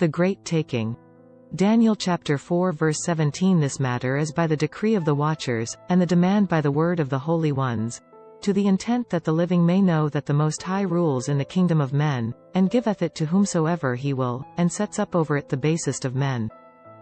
The great taking. Daniel chapter 4 verse 17. This matter is by the decree of the watchers, and the demand by the word of the holy ones, to the intent that the living may know that the Most High rules in the kingdom of men, and giveth it to whomsoever he will, and sets up over it the basest of men.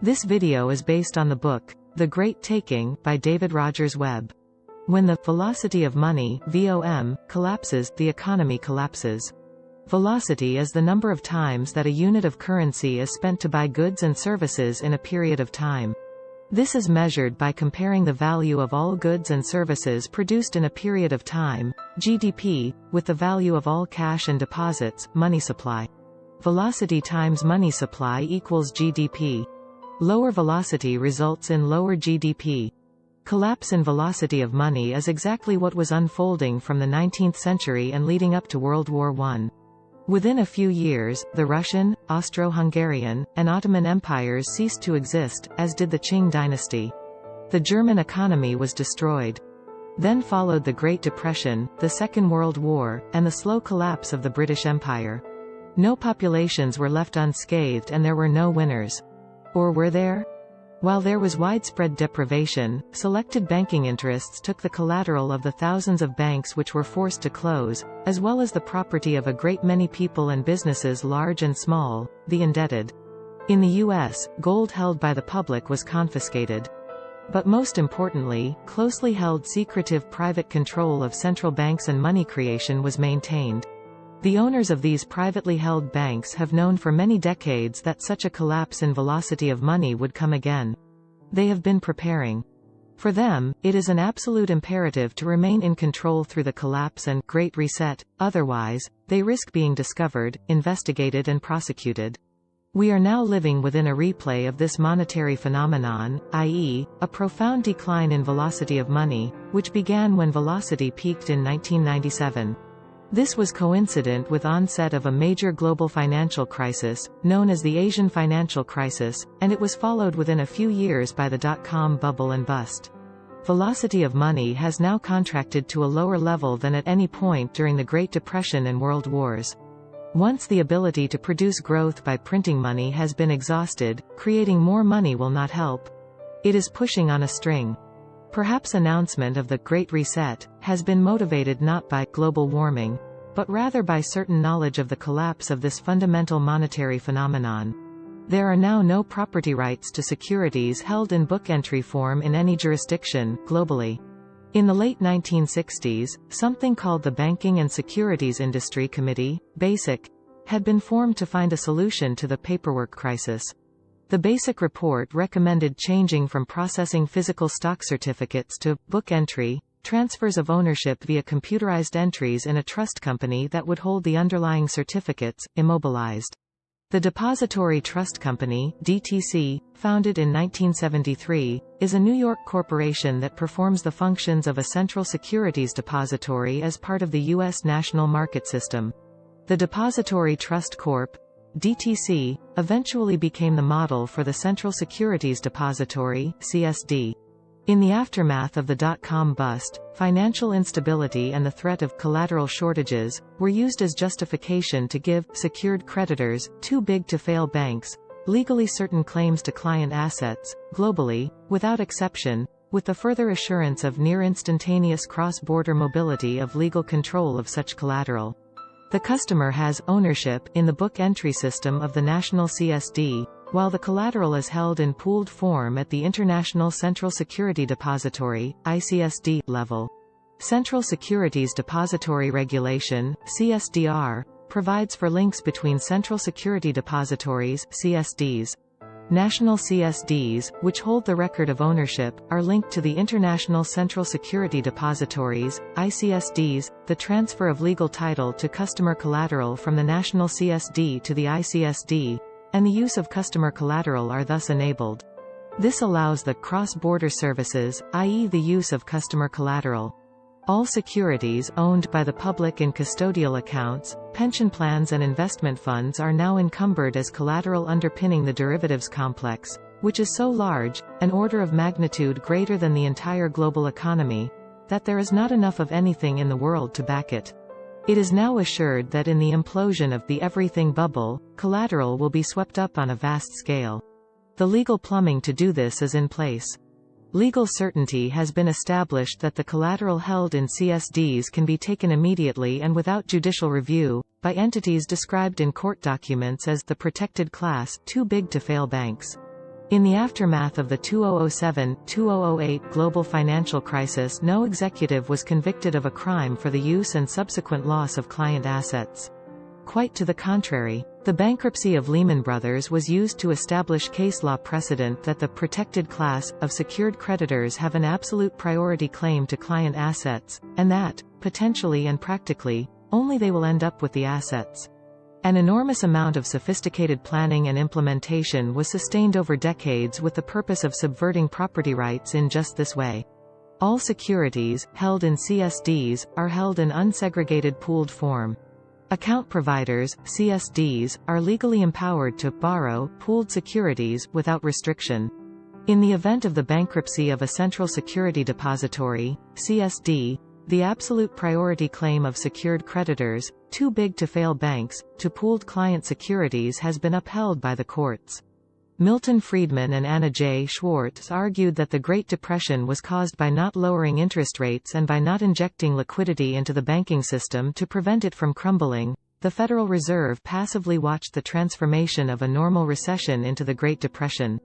This video is based on the book, The Great Taking, by David Rogers Webb. When the velocity of money, VOM, collapses, the economy collapses. Velocity is the number of times that a unit of currency is spent to buy goods and services in a period of time. This is measured by comparing the value of all goods and services produced in a period of time, GDP, with the value of all cash and deposits, money supply. Velocity times money supply equals GDP. Lower velocity results in lower GDP. Collapse in velocity of money is exactly what was unfolding from the 19th century and leading up to World War I. Within a few years, the Russian, Austro-Hungarian, and Ottoman empires ceased to exist, as did the Qing dynasty. The German economy was destroyed. Then followed the Great Depression, the Second World War, and the slow collapse of the British Empire. No populations were left unscathed and there were no winners. Or were there? While there was widespread deprivation, selected banking interests took the collateral of the thousands of banks which were forced to close, as well as the property of a great many people and businesses large and small, the indebted. In the U.S., gold held by the public was confiscated. But most importantly, closely held secretive private control of central banks and money creation was maintained. The owners of these privately held banks have known for many decades that such a collapse in velocity of money would come again. They have been preparing. For them, it is an absolute imperative to remain in control through the collapse and Great Reset, otherwise, they risk being discovered, investigated and prosecuted. We are now living within a replay of this monetary phenomenon, i.e., a profound decline in velocity of money, which began when velocity peaked in 1997. This was coincident with onset of a major global financial crisis, known as the Asian financial crisis, and it was followed within a few years by the dot-com bubble and bust. Velocity of money has now contracted to a lower level than at any point during the Great Depression and World Wars. Once the ability to produce growth by printing money has been exhausted, creating more money will not help. It is pushing on a string. Perhaps announcement of the Great Reset has been motivated not by global warming, but rather by certain knowledge of the collapse of this fundamental monetary phenomenon. There are now no property rights to securities held in book entry form in any jurisdiction, globally. In the late 1960s, something called the Banking and Securities Industry Committee, BASIC, had been formed to find a solution to the paperwork crisis. The BASIC report recommended changing from processing physical stock certificates to book entry, transfers of ownership via computerized entries in a trust company that would hold the underlying certificates, immobilized. The Depository Trust Company, DTC, founded in 1973, is a New York corporation that performs the functions of a central securities depository as part of the U.S. national market system. The Depository Trust Corp., DTC, eventually became the model for the Central Securities Depository, CSD. In the aftermath of the dot-com bust, financial instability and the threat of collateral shortages were used as justification to give secured creditors, too big to fail banks, legally certain claims to client assets, globally, without exception, with the further assurance of near-instantaneous cross-border mobility of legal control of such collateral. The customer has ownership in the book entry system of the national CSD, while the collateral is held in pooled form at the International Central Security Depository, ICSD, level. Central Securities Depository Regulation, CSDR, provides for links between Central Security Depositories, CSDs. National CSDs, which hold the record of ownership, are linked to the International Central Security Depositories, ICSDs. The transfer of legal title to customer collateral from the national CSD to the ICSD, and the use of customer collateral are thus enabled. This allows the cross-border services, i.e. the use of customer collateral. All securities owned by the public in custodial accounts, pension plans and investment funds are now encumbered as collateral underpinning the derivatives complex, which is so large, an order of magnitude greater than the entire global economy, that there is not enough of anything in the world to back it. It is now assured that in the implosion of the everything bubble, collateral will be swept up on a vast scale. The legal plumbing to do this is in place. Legal certainty has been established that the collateral held in CSDs can be taken immediately and without judicial review, by entities described in court documents as the protected class, too big to fail banks. In the aftermath of the 2007-2008 global financial crisis, no executive was convicted of a crime for the use and subsequent loss of client assets. Quite to the contrary, the bankruptcy of Lehman Brothers was used to establish case law precedent that the protected class of secured creditors have an absolute priority claim to client assets, and that, potentially and practically, only they will end up with the assets. An enormous amount of sophisticated planning and implementation was sustained over decades with the purpose of subverting property rights in just this way. All securities, held in CSDs, are held in unsegregated pooled form. Account providers, CSDs, are legally empowered to borrow pooled securities without restriction. In the event of the bankruptcy of a central security depository, CSD, the absolute priority claim of secured creditors, too big to fail banks, to pooled client securities has been upheld by the courts. Milton Friedman and Anna J. Schwartz argued that the Great Depression was caused by not lowering interest rates and by not injecting liquidity into the banking system to prevent it from crumbling. The Federal Reserve passively watched the transformation of a normal recession into the Great Depression.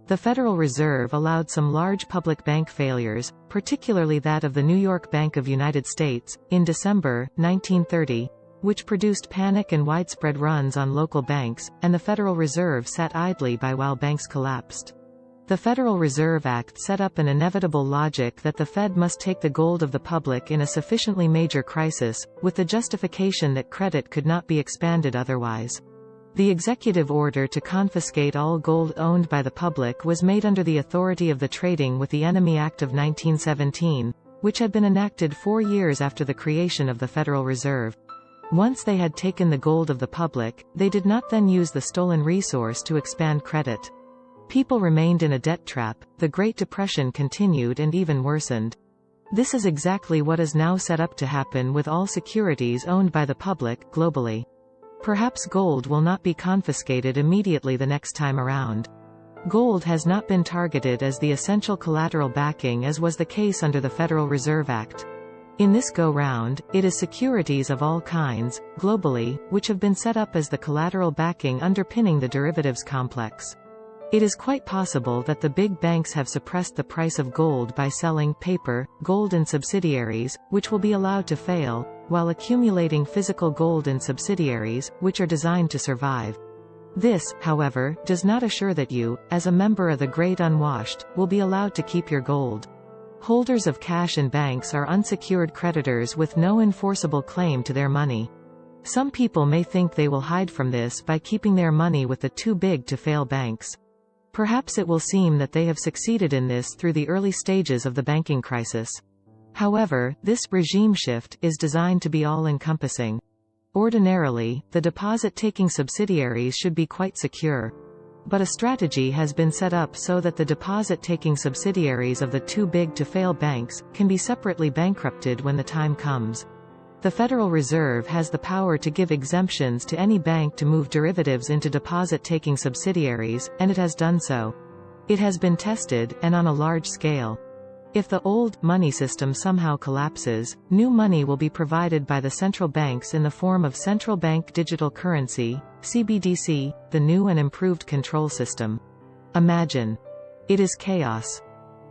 The Federal Reserve allowed some large public bank failures, particularly that of the New York Bank of United States, in December 1930, which produced panic and widespread runs on local banks, and the Federal Reserve sat idly by while banks collapsed. The Federal Reserve Act set up an inevitable logic that the Fed must take the gold of the public in a sufficiently major crisis, with the justification that credit could not be expanded otherwise. The executive order to confiscate all gold owned by the public was made under the authority of the Trading with the Enemy Act of 1917, which had been enacted 4 years after the creation of the Federal Reserve. Once they had taken the gold of the public, they did not then use the stolen resource to expand credit. People remained in a debt trap, the Great Depression continued and even worsened. This is exactly what is now set up to happen with all securities owned by the public, globally. Perhaps gold will not be confiscated immediately the next time around. Gold has not been targeted as the essential collateral backing as was the case under the Federal Reserve Act. In this go-round, it is securities of all kinds, globally, which have been set up as the collateral backing underpinning the derivatives complex. It is quite possible that the big banks have suppressed the price of gold by selling paper, gold in subsidiaries, which will be allowed to fail, while accumulating physical gold in subsidiaries, which are designed to survive. This, however, does not assure that you, as a member of the Great Unwashed, will be allowed to keep your gold. Holders of cash in banks are unsecured creditors with no enforceable claim to their money. Some people may think they will hide from this by keeping their money with the too-big-to-fail banks. Perhaps it will seem that they have succeeded in this through the early stages of the banking crisis. However, this regime shift is designed to be all-encompassing. Ordinarily, the deposit-taking subsidiaries should be quite secure. But a strategy has been set up so that the deposit-taking subsidiaries of the too-big-to-fail banks can be separately bankrupted when the time comes. The Federal Reserve has the power to give exemptions to any bank to move derivatives into deposit-taking subsidiaries, and it has done so. It has been tested, and on a large scale. If the old money system somehow collapses, new money will be provided by the central banks in the form of central bank digital currency, CBDC, the new and improved control system. Imagine. It is chaos.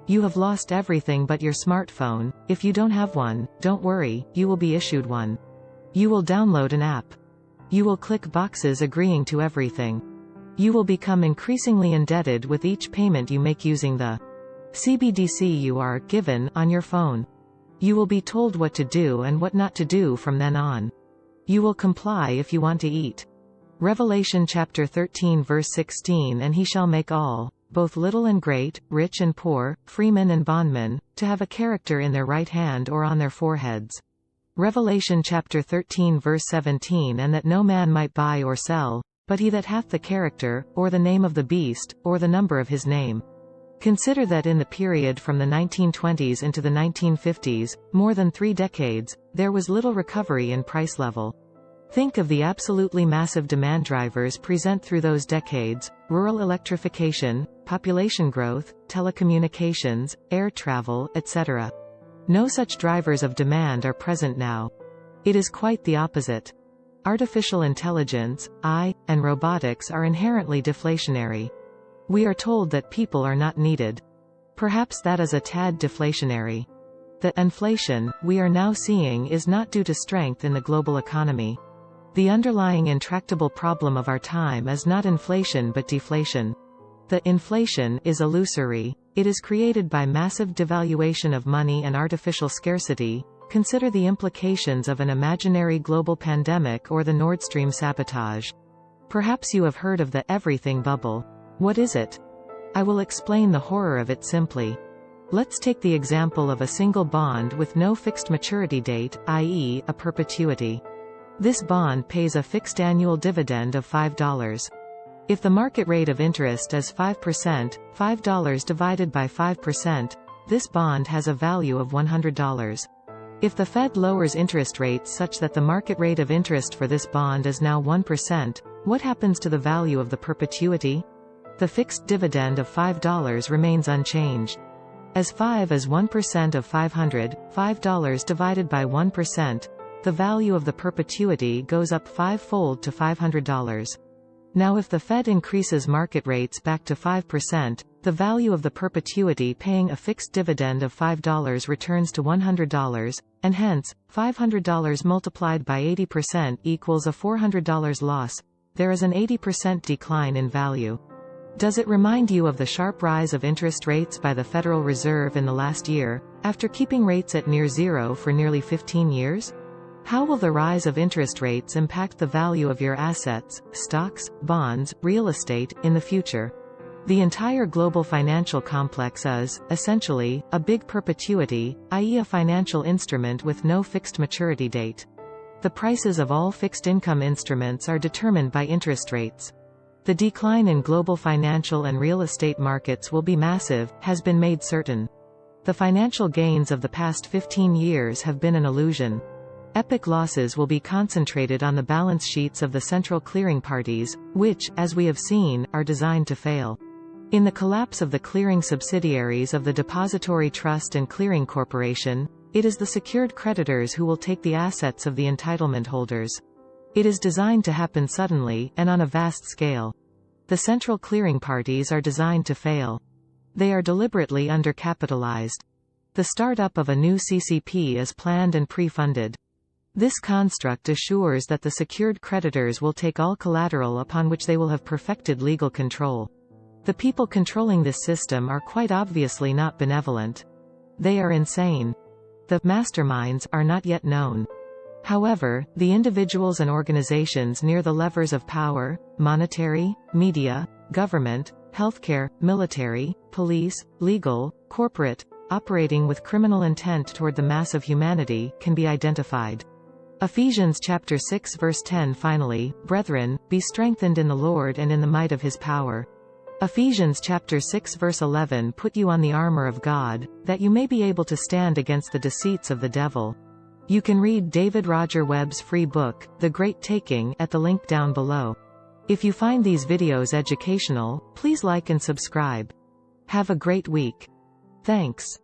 You have lost everything but your smartphone. If you don't have one, don't worry, you will be issued one. You will download an app. You will click boxes agreeing to everything. You will become increasingly indebted with each payment you make using the CBDC you are given on your phone. You will be told what to do and what not to do from then on. You will comply if you want to eat. Revelation chapter 13 verse 16 And he shall make all, both little and great, rich and poor, freemen and bondmen, to have a character in their right hand or on their foreheads. Revelation chapter 13 verse 17 And that no man might buy or sell, but he that hath the character, or the name of the beast, or the number of his name. Consider that in the period from the 1920s into the 1950s, more than 3 decades, there was little recovery in price level. Think of the absolutely massive demand drivers present through those decades: rural electrification, population growth, telecommunications, air travel, etc. No such drivers of demand are present now. It is quite the opposite. Artificial intelligence, AI, and robotics are inherently deflationary. We are told that people are not needed. Perhaps that is a tad deflationary. The inflation we are now seeing is not due to strength in the global economy. The underlying intractable problem of our time is not inflation but deflation. The inflation is illusory. It is created by massive devaluation of money and artificial scarcity. Consider the implications of an imaginary global pandemic or the Nord Stream sabotage. Perhaps you have heard of the everything bubble. What is it? I will explain the horror of it simply. Let's take the example of a single bond with no fixed maturity date, i.e., a perpetuity. This bond pays a fixed annual dividend of $5. If the market rate of interest is 5%, $5 divided by 5%, this bond has a value of $100. If the Fed lowers interest rates such that the market rate of interest for this bond is now 1%, what happens to the value of the perpetuity? The fixed dividend of $5 remains unchanged. As 5 is 1% of 500, $5 divided by 1%, the value of the perpetuity goes up 5-fold to $500. Now if the Fed increases market rates back to 5%, the value of the perpetuity paying a fixed dividend of $5 returns to $100, and hence, $500 multiplied by 80% equals a $400 loss. There is an 80% decline in value. Does it remind you of the sharp rise of interest rates by the Federal Reserve in the last year, after keeping rates at near zero for nearly 15 years? How will the rise of interest rates impact the value of your assets, stocks, bonds, real estate, in the future? The entire global financial complex is, essentially, a big perpetuity, i.e. a financial instrument with no fixed maturity date. The prices of all fixed income instruments are determined by interest rates. The decline in global financial and real estate markets will be massive, has been made certain. The financial gains of the past 15 years have been an illusion. Epic losses will be concentrated on the balance sheets of the central clearing parties, which, as we have seen, are designed to fail. In the collapse of the clearing subsidiaries of the Depository Trust and Clearing Corporation, it is the secured creditors who will take the assets of the entitlement holders. It is designed to happen suddenly, and on a vast scale. The central clearing parties are designed to fail. They are deliberately undercapitalized. The start-up of a new CCP is planned and pre-funded. This construct assures that the secured creditors will take all collateral upon which they will have perfected legal control. The people controlling this system are quite obviously not benevolent. They are insane. The masterminds are not yet known. However, the individuals and organizations near the levers of power, monetary, media, government, healthcare, military, police, legal, corporate, operating with criminal intent toward the mass of humanity, can be identified. Ephesians chapter 6 verse 10. Finally, brethren, be strengthened in the Lord and in the might of his power. Ephesians chapter 6 verse 11. Put you on the armor of God, that you may be able to stand against the deceits of the devil. You can read David Rogers Webb's free book, The Great Taking, at the link down below. If you find these videos educational, please like and subscribe. Have a great week. Thanks.